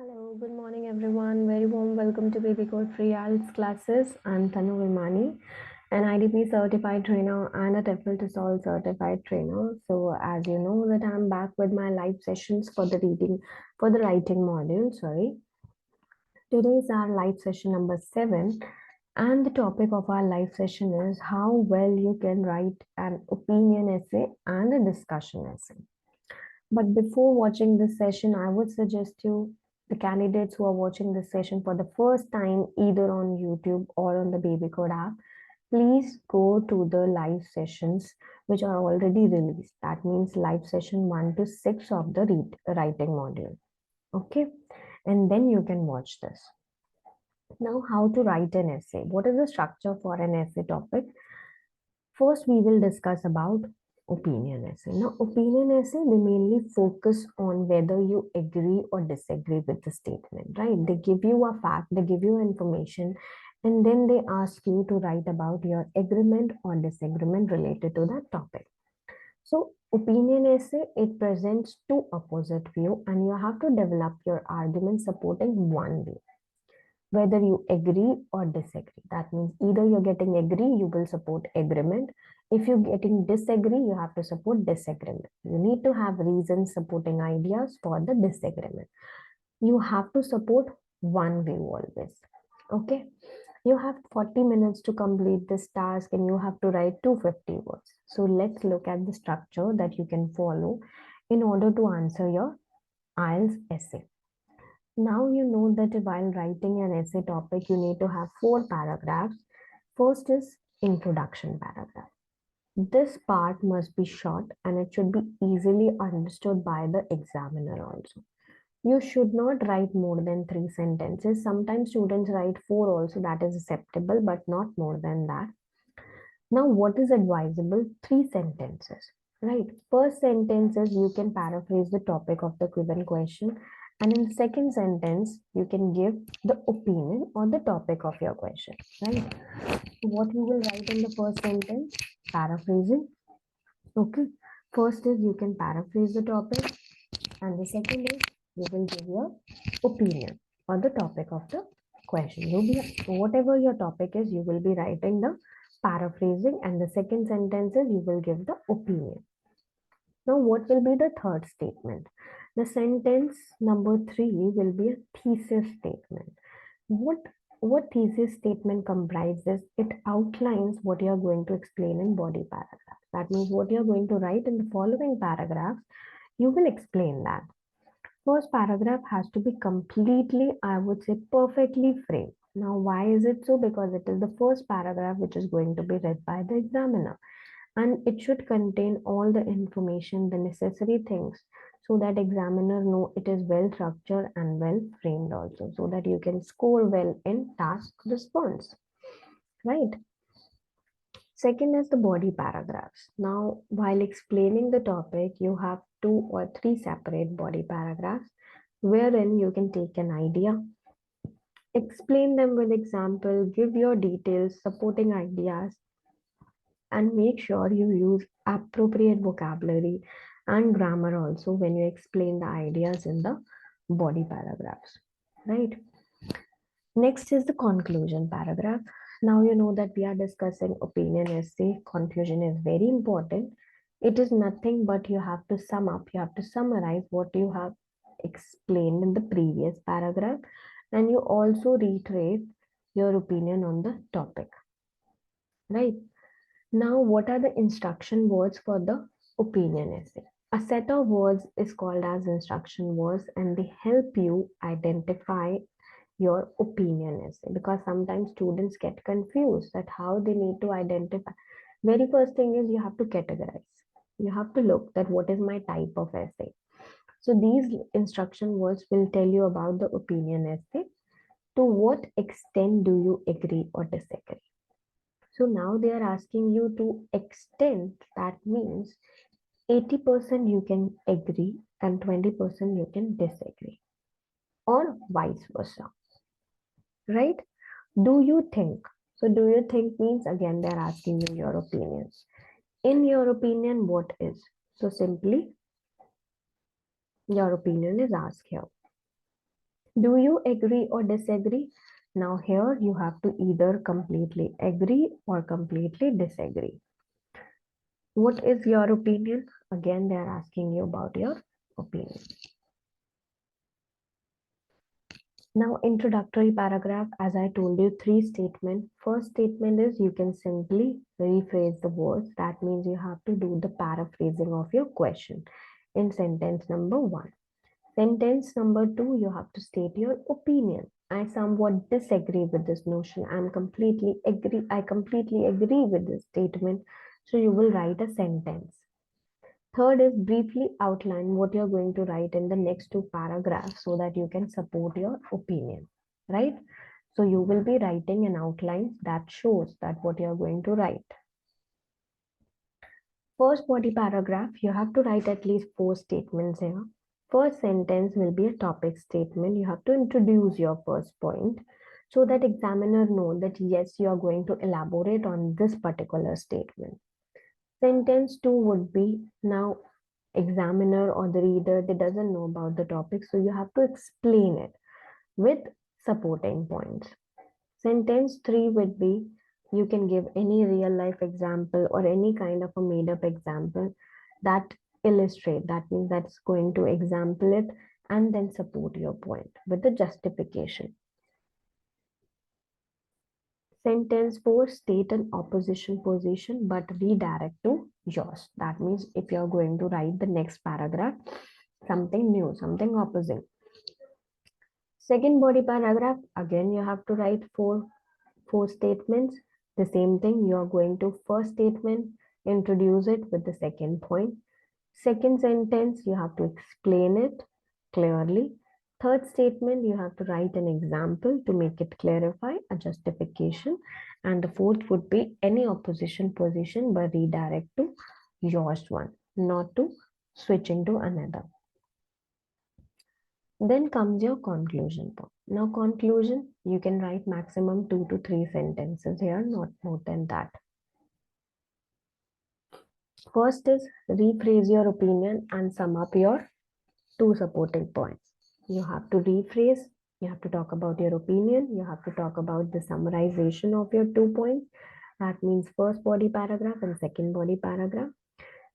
Hello, good morning everyone. Very warm welcome to babycode free Ielts classes. I'm Tanu Vimani, an IDP certified trainer and a TEFL to Solve certified trainer. So as you know that I'm back with my live sessions for the writing module, sorry. Today is our live session number 7 and the topic of our live session is how well you can write an opinion essay and a discussion essay. But before watching this session, I would suggest you, the candidates who are watching this session for the first time, either on YouTube or on the babycode app, please go to the live sessions which are already released. That means live session 1 to 6 of the writing module. Okay. And then you can watch this. Now, how to write an essay. What is the structure for an essay topic? First, we will discuss about opinion essay. Now, opinion essay, they mainly focus on whether you agree or disagree with the statement, right? They give you a fact, they give you information, and then they ask you to write about your agreement or disagreement related to that topic. So, opinion essay, it presents two opposite view, and you have to develop your argument supporting one view whether you agree or disagree. That means either you're getting agree, you will support agreement. If you're getting disagree, you have to support disagreement. You need to have reasons supporting ideas for the disagreement. You have to support one view always. Okay. You have 40 minutes to complete this task and you have to write 250 words. So let's look at the structure that you can follow in order to answer your IELTS essay. Now you know that while writing an essay topic, you need to have 4 paragraphs. First is introduction paragraph. This part must be short and it should be easily understood by the examiner also. You should not write more than 3 sentences. Sometimes students write 4 also, that is acceptable, but not more than that. Now, what is advisable? 3 sentences, right? First sentence is you can paraphrase the topic of the given question. And in the second sentence, you can give the opinion on the topic of your question, right? What you will write in the first sentence? Paraphrasing. Okay. First is you can paraphrase the topic. And the second is you will give your opinion on the topic of the question. Whatever your topic is, you will be writing the paraphrasing, and the second sentence is you will give the opinion. Now, what will be the third statement? The sentence number 3 will be a thesis statement. What thesis statement comprises? It outlines what you are going to explain in body paragraphs. That means what you are going to write in the following paragraphs, you will explain that. First paragraph has to be completely, I would say, perfectly framed. Now, why is it so? Because it is the first paragraph which is going to be read by the examiner, and it should contain all the information, the necessary things, so that examiner know it is well structured and well framed also, so that you can score well in task response, right? Second is the body paragraphs. Now, while explaining the topic, you have 2 or 3 separate body paragraphs wherein you can take an idea, explain them with example, give your details, supporting ideas, and make sure you use appropriate vocabulary and grammar also when you explain the ideas in the body paragraphs, right? Next is the conclusion paragraph. Now you know that we are discussing opinion essay. Conclusion is very important. It is nothing but you have to sum up, you have to summarize what you have explained in the previous paragraph, and you also reiterate your opinion on the topic, right? Now, what are the instruction words for the opinion essay? A set of words is called as instruction words, and they help you identify your opinion essay, because sometimes students get confused that how they need to identify. Very first thing is you have to categorize. You have to look that what is my type of essay. So these instruction words will tell you about the opinion essay. To what extent do you agree or disagree? So now they are asking you to extend, that means 80% you can agree and 20% you can disagree, or vice versa, right? Do you think? So do you think means again they're asking you your opinions. In your opinion, what is? So simply your opinion is asked here. Do you agree or disagree? Now here you have to either completely agree or completely disagree. What is your opinion? Again, they are asking you about your opinion. Now, introductory paragraph, as I told you, three statements. First statement is you can simply rephrase the words. That means you have to do the paraphrasing of your question in sentence number one. Sentence number two, you have to state your opinion. I somewhat disagree with this notion. I completely agree with this statement. So you will write a sentence. Third is briefly outline what you're going to write in the next two paragraphs so that you can support your opinion, right? So you will be writing an outline that shows that what you're going to write. First body paragraph, you have to write at least 4 statements here. First sentence will be a topic statement. You have to introduce your first point so that examiner know that yes, you are going to elaborate on this particular statement. Sentence 2 would be, now examiner or the reader, they doesn't know about the topic, so you have to explain it with supporting points. Sentence 3 would be, you can give any real life example or any kind of a made up example that illustrate, that means that's going to example it and then support your point with the justification. Sentence 4, state an opposition position but redirect to yours. That means if you're going to write the next paragraph, something new, something opposite. Second body paragraph, again you have to write four statements. The same thing, you are going to first statement, introduce it with the second point. Second sentence, you have to explain it clearly. Third statement, you have to write an example to make it clarify a justification. And the fourth would be any opposition position but redirect to yours one, not to switching to another. Then comes your conclusion point. Now conclusion, you can write maximum 2 to 3 sentences here, not more than that. First is rephrase your opinion and sum up your two supporting points. You have to rephrase, you have to talk about your opinion, you have to talk about the summarization of your 2 points. That means first body paragraph and second body paragraph.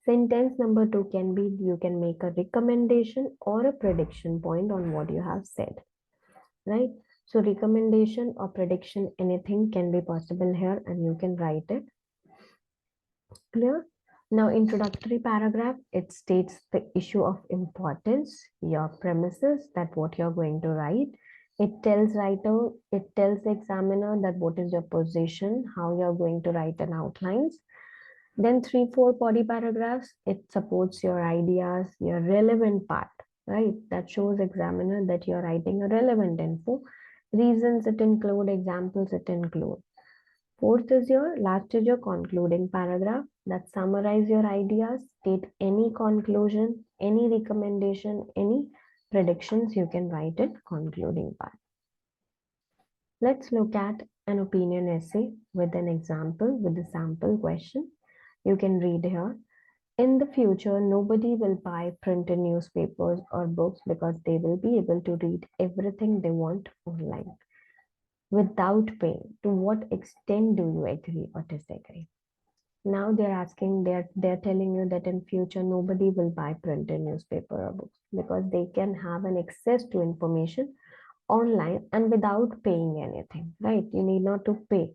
Sentence number 2 can be, you can make a recommendation or a prediction point on what you have said, right? So recommendation or prediction, anything can be possible here and you can write it. Clear? Now, introductory paragraph, it states the issue of importance, your premises, that what you're going to write. It tells writer, it tells the examiner that what is your position, how you're going to write an outlines. Then 3-4 body paragraphs, it supports your ideas, your relevant part, right? That shows examiner that you're writing a relevant info. Reasons it include, examples it include. Fourth is last is your concluding paragraph that summarize your ideas, state any conclusion, any recommendation, any predictions, you can write it concluding part. Let's look at an opinion essay with an example with the sample question. You can read here. In the future, nobody will buy printed newspapers or books because they will be able to read everything they want online without paying. To what extent do you agree or disagree? Now they're asking, they're telling you that in future nobody will buy printed newspaper or books because they can have an access to information online and without paying anything, right? You need not to pay.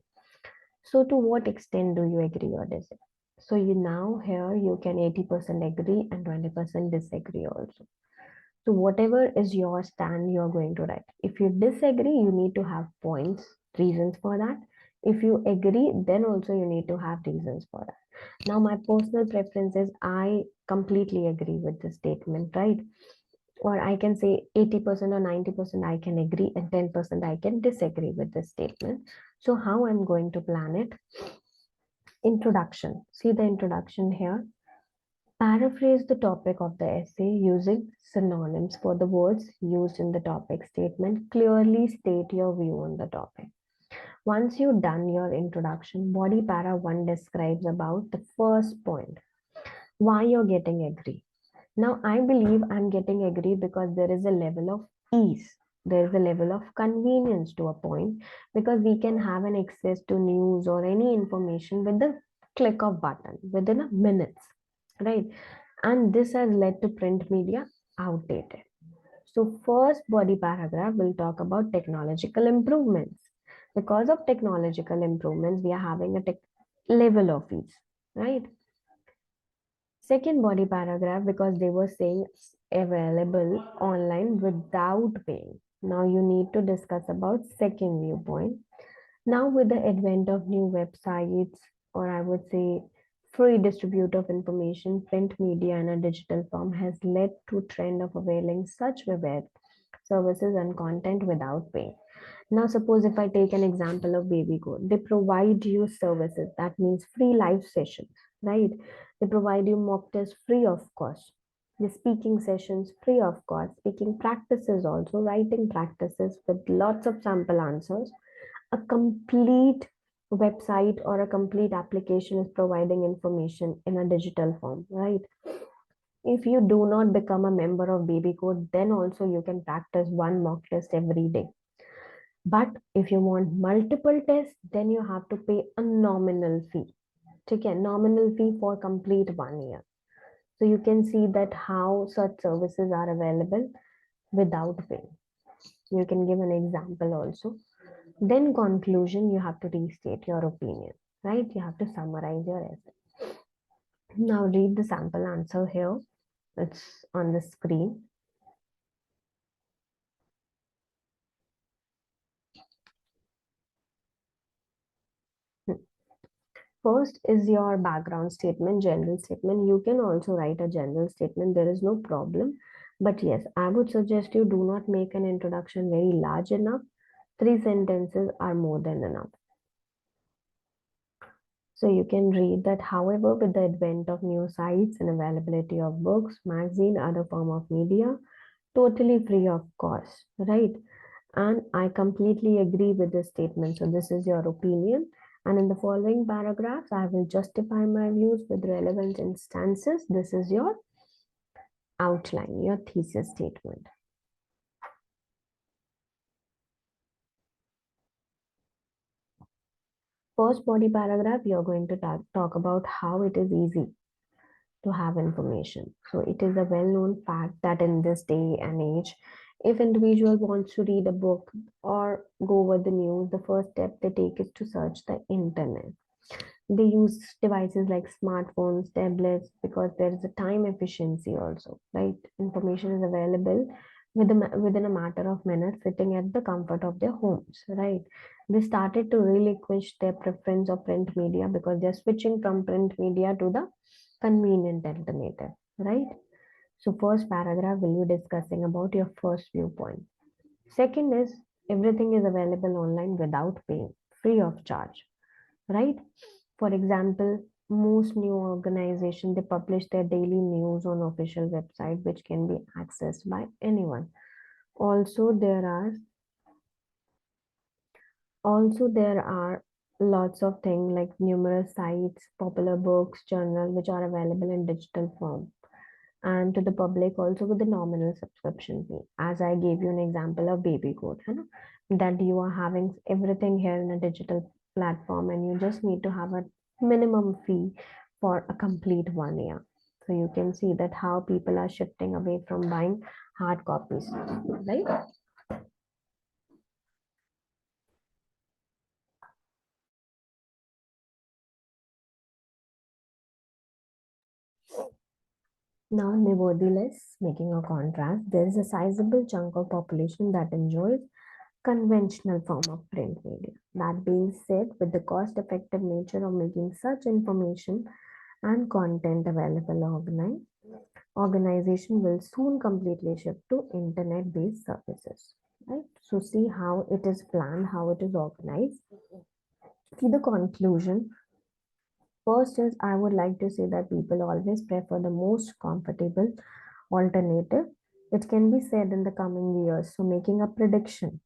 So to what extent do you agree or disagree? So you now here you can 80% agree and 20% disagree also. So whatever is your stand, you're going to write. If you disagree, you need to have points, reasons for that. If you agree, then also you need to have reasons for that. Now, my personal preference is I completely agree with this statement, right? Or I can say 80% or 90% I can agree and 10% I can disagree with this statement. So how I'm going to plan it? Introduction. See the introduction here. Paraphrase the topic of the essay using synonyms for the words used in the topic statement. Clearly state your view on the topic. Once you've done your introduction, body para 1 describes about the first point, why you're getting agree. Now, I believe I'm getting agree because there is a level of ease. There is a level of convenience to a point, because we can have an access to news or any information with the click of button within a minutes, right? And this has led to print media outdated. So first body paragraph will talk about technological improvements. Because of technological improvements, we are having a tech level of ease, right? Second body paragraph, because they were saying it's available online without paying. Now you need to discuss about second viewpoint. Now with the advent of new websites, or I would say free distribute of information, print media in a digital form has led to trend of availing such web services and content without paying. Now, suppose if I take an example of babycode, they provide you services. That means free live sessions, right? They provide you mock tests free of cost. The speaking sessions free of cost, speaking practices also, writing practices with lots of sample answers. A complete website or a complete application is providing information in a digital form, right? If you do not become a member of babycode, then also you can practice one mock test every day. But if you want multiple tests, then you have to pay a nominal fee. Okay, nominal fee for complete 1 year. So you can see that how such services are available without paying. You can give an example also. Then conclusion, you have to restate your opinion, right? You have to summarize your essay. Now read the sample answer here. It's on the screen. First is your background statement, general statement. You can also write a general statement, there is no problem. But yes, I would suggest you do not make an introduction very large enough. 3 sentences are more than enough. So you can read that, however, with the advent of new sites and availability of books, magazine, other form of media, totally free of cost, right? And I completely agree with this statement. So this is your opinion. And in the following paragraphs, I will justify my views with relevant instances. This is your outline, your thesis statement. First body paragraph, you're going to talk about how it is easy to have information. So it is a well-known fact that in this day and age, if individual wants to read a book or go over the news, the first step they take is to search the internet. They use devices like smartphones, tablets, because there is a time efficiency also, right? Information is available within a matter of minutes, sitting at the comfort of their homes, right? They started to relinquish their preference of print media because they're switching from print media to the convenient alternative, right? So first paragraph will be discussing about your first viewpoint. Second is everything is available online without paying, free of charge, right? For example, most new organizations they publish their daily news on official website, which can be accessed by anyone. Also, there are lots of things like numerous sites, popular books, journal, which are available in digital form and to the public also with the nominal subscription fee. As I gave you an example of babycode, that you are having everything here in a digital platform and you just need to have a minimum fee for a complete 1 year. So you can see that how people are shifting away from buying hard copies, right? Now, nevertheless, making a contrast, there is a sizable chunk of population that enjoys conventional form of print media. That being said, with the cost-effective nature of making such information and content available online, organization will soon completely shift to internet-based services. Right? So see how it is planned, how it is organized. See the conclusion. First is I would like to say that people always prefer the most comfortable alternative. It can be said in the coming years. So making a prediction,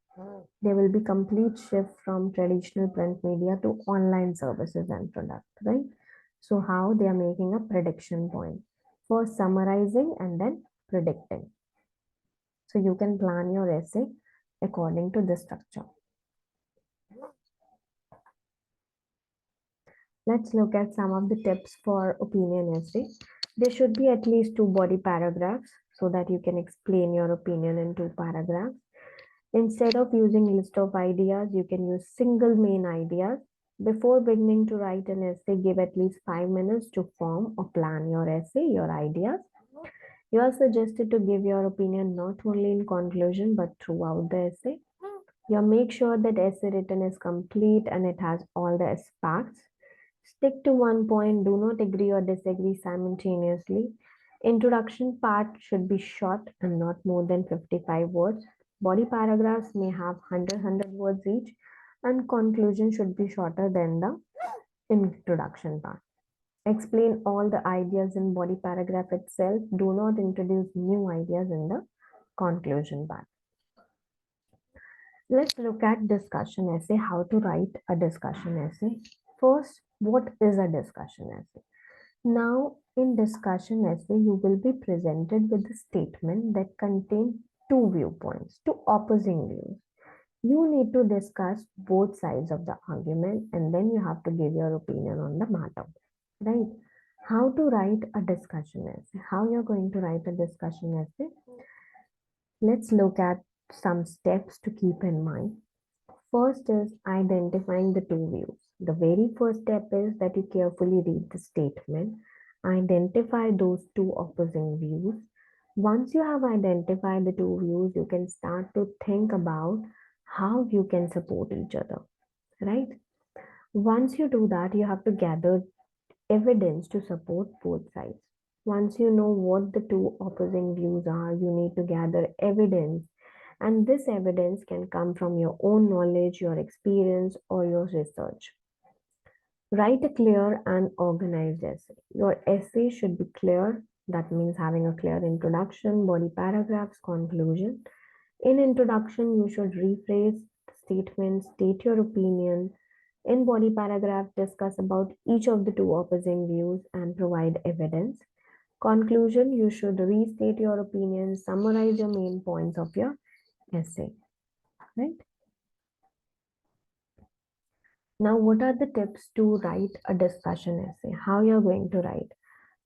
there will be complete shift from traditional print media to online services and product, right? So how they are making a prediction point for summarizing and then predicting. So you can plan your essay according to this structure. Let's look at some of the tips for opinion essay. There should be at least two body paragraphs so that you can explain your opinion in two paragraphs. Instead of using a list of ideas, you can use single main ideas. Before beginning to write an essay, give at least 5 minutes to form or plan your essay, your ideas. You are suggested to give your opinion not only in conclusion but throughout the essay. You make sure that essay written is complete and it has all the aspects. Stick to one point, do not agree or disagree simultaneously. Introduction part should be short and not more than 55 words. Body paragraphs may have 100 words each, and conclusion should be shorter than the introduction part. Explain all the ideas in body paragraph itself. Do not introduce new ideas in the conclusion part. Let's look at discussion essay, how to write a discussion essay. First, what is a discussion essay? Now, in discussion essay, you will be presented with a statement that contains two viewpoints, two opposing views. You need to discuss both sides of the argument and then you have to give your opinion on the matter, right? How to write a discussion essay? How you're going to write a discussion essay? Let's look at some steps to keep in mind. First is identifying the two views. The very first step is that you carefully read the statement, identify those two opposing views. Once you have identified the two views, you can start to think about how you can support each other, right? Once you do that, you have to gather evidence to support both sides. Once you know what the two opposing views are, you need to gather evidence. And this evidence can come from your own knowledge, your experience, or your research. Write a clear and organized essay. Your essay should be clear. That means having a clear introduction, body paragraphs, conclusion. In introduction, you should rephrase the statement, state your opinion. In body paragraph, discuss about each of the two opposing views and provide evidence. Conclusion, you should restate your opinion, summarize your main points of your essay, right? Now, what are the tips to write a discussion essay? How you're going to write?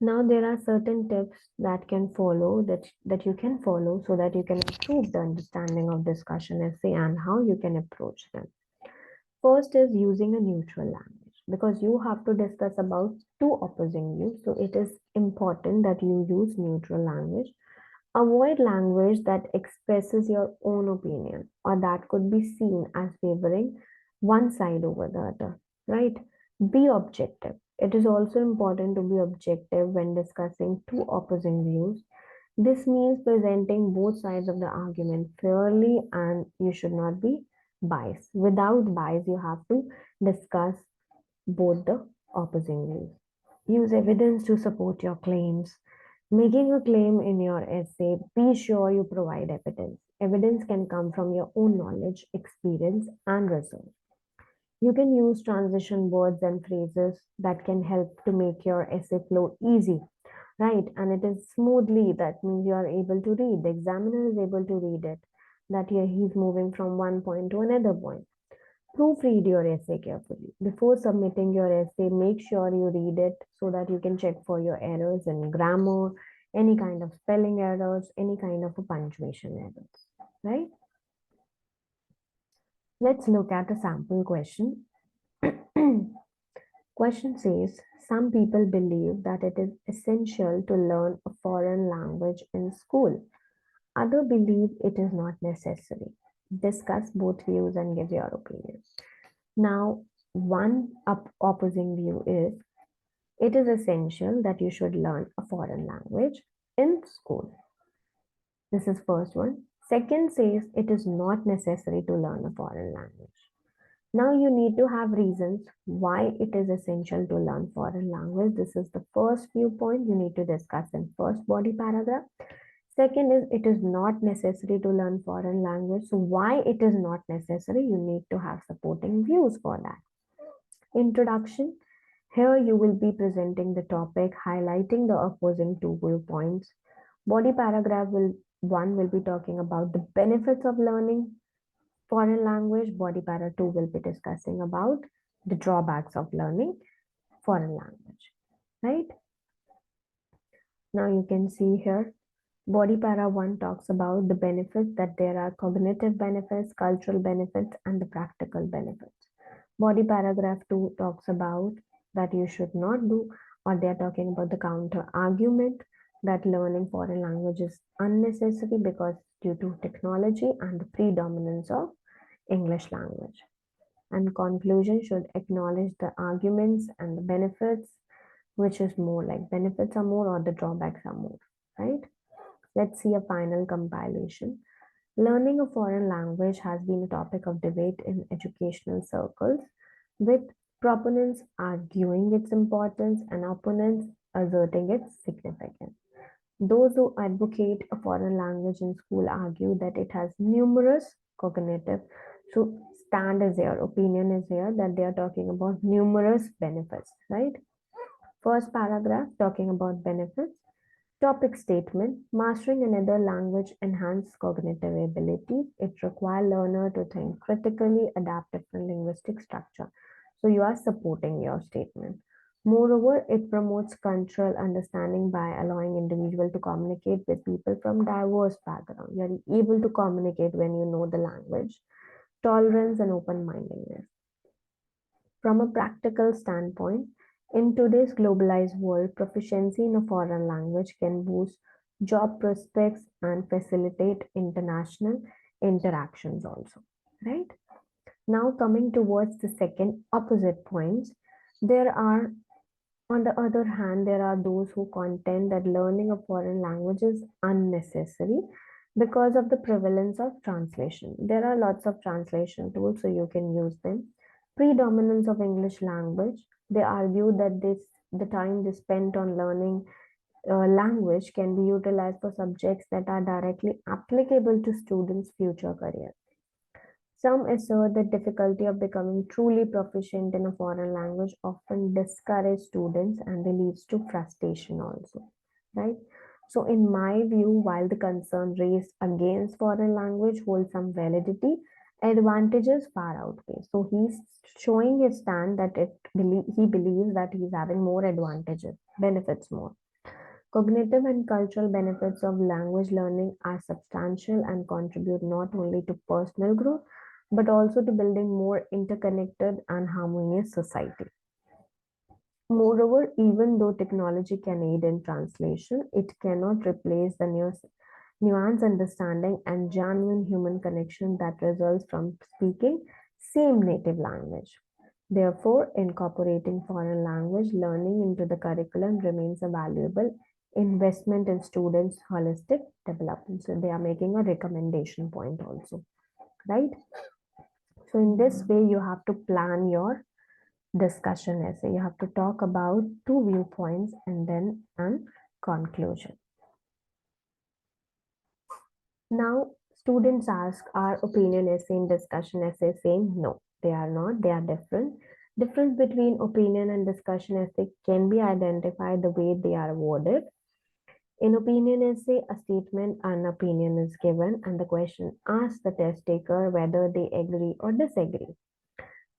Now, there are certain tips that can follow that you can follow so that you can improve the understanding of discussion essay and how you can approach them. First is using a neutral language because you have to discuss about two opposing views. So it is important that you use neutral language. Avoid language that expresses your own opinion or that could be seen as favoring one side over the other, right? Be objective. It is also important to be objective when discussing two opposing views. This means presenting both sides of the argument fairly and you should not be biased. Without bias, you have to discuss both the opposing views. Use evidence to support your claims. Making a claim in your essay, be sure you provide evidence. Evidence can come from your own knowledge, experience, and research. You can use transition words and phrases that can help to make your essay flow easy, right? And it is smoothly, that means you are able to read. The examiner is able to read it, that here he's moving from one point to another point. Proofread your essay carefully. Before submitting your essay, make sure you read it so that you can check for your errors in grammar, any kind of spelling errors, any kind of a punctuation errors, right? Let's look at a sample question. Question says, some people believe that it is essential to learn a foreign language in school. Others believe it is not necessary. Discuss both views and give your opinion. Now, one opposing view is it is essential that you should learn a foreign language in school. This is first one. Second says it is not necessary to learn a foreign language. Now you need to have reasons why it is essential to learn foreign language. This is the first viewpoint you need to discuss in first body paragraph. Second is it is not necessary to learn foreign language. So why it is not necessary, you need to have supporting views for that. Introduction. Here you will be presenting the topic, highlighting the opposing two viewpoints. Body paragraph one will be talking about the benefits of learning foreign language. Body para 2 will be discussing about the drawbacks of learning foreign language, right? Now you can see here, body para 1 talks about the benefits, that there are cognitive benefits, cultural benefits, and the practical benefits. Body paragraph 2 talks about that you should not do, or they are talking about the counter argument that learning foreign language is unnecessary because due to technology and the predominance of English language. And conclusion should acknowledge the arguments and the benefits, which is more like benefits are more or the drawbacks are more, right? Let's see a final compilation. Learning a foreign language has been a topic of debate in educational circles, with proponents arguing its importance and opponents asserting its significance. Those who advocate a foreign language in school argue that it has numerous cognitive, so stand is here, opinion is here, that they are talking about numerous benefits, right? First paragraph talking about benefits. Topic statement: mastering another language enhances cognitive abilities. It requires learner to think critically, adapt different linguistic structure. So you are supporting your statement. Moreover, it promotes cultural understanding by allowing individual to communicate with people from diverse backgrounds. You are able to communicate when you know the language. Tolerance and open-mindedness. From a practical standpoint, in today's globalized world, proficiency in a foreign language can boost job prospects and facilitate international interactions also, right? Now coming towards the second opposite points, there are, on the other hand, there are those who contend that learning a foreign language is unnecessary because of the prevalence of translation. There are lots of translation tools, so you can use them. Predominance of English language. They argue that the time they spent on learning language can be utilized for subjects that are directly applicable to students' future career. Some assert that difficulty of becoming truly proficient in a foreign language often discourage students and they leads to frustration also, right? So in my view, while the concern raised against foreign language holds some validity, advantages far outweigh. So he's showing his stand that he believes that he's having more advantages, benefits more. Cognitive and cultural benefits of language learning are substantial and contribute not only to personal growth but also to building more interconnected and harmonious society. Moreover, even though technology can aid in translation, it cannot replace the nuanced understanding and genuine human connection that results from speaking same native language. Therefore, incorporating foreign language learning into the curriculum remains a valuable investment in students' holistic development. So they are making a recommendation point also, right? So in this way, you have to plan your discussion essay. You have to talk about two viewpoints and then an conclusion. Now, students ask, are opinion essay and discussion essay same? No, they are not. They are different. Difference between opinion and discussion essay can be identified the way they are worded. In opinion essay, a statement and opinion is given and the question asks the test taker whether they agree or disagree.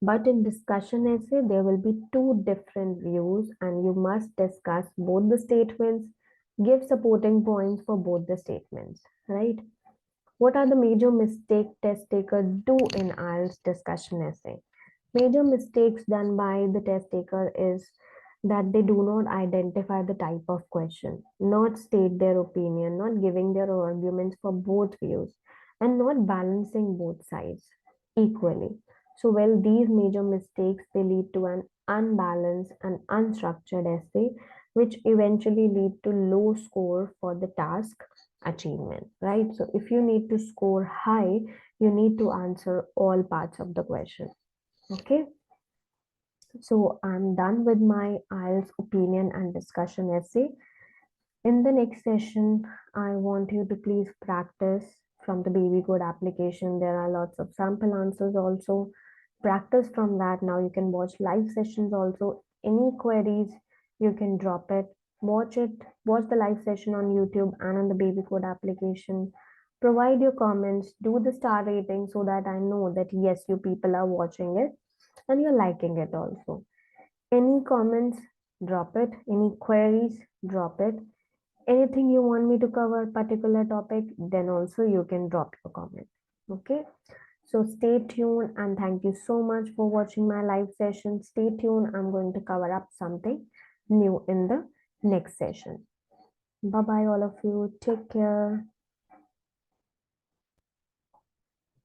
But in discussion essay, there will be two different views and you must discuss both the statements, give supporting points for both the statements, right? What are the major mistakes test takers do in IELTS discussion essay? Major mistakes done by the test taker is that they do not identify the type of question, not state their opinion, not giving their arguments for both views, and not balancing both sides equally. So, well, these major mistakes they lead to an unbalanced and unstructured essay, which eventually lead to low score for the task achievement, right? So, if you need to score high, you need to answer all parts of the question. Okay. So I'm done with my IELTS opinion and discussion essay. In the next session, I want you to please practice from the babycode application. There are lots of sample answers also. Practice from that. Now you can watch live sessions also. Any queries, you can drop it. Watch the live session on YouTube and on the babycode application. Provide your comments, do the star rating so that I know that yes, you people are watching it and you're liking it also. Any comments, drop it. Any queries, drop it. Anything you want me to cover, particular topic, then also you can drop your comment. Okay. So stay tuned and thank you so much for watching my live session. Stay tuned. I'm going to cover up something new in the next session. Bye bye, all of you. Take care.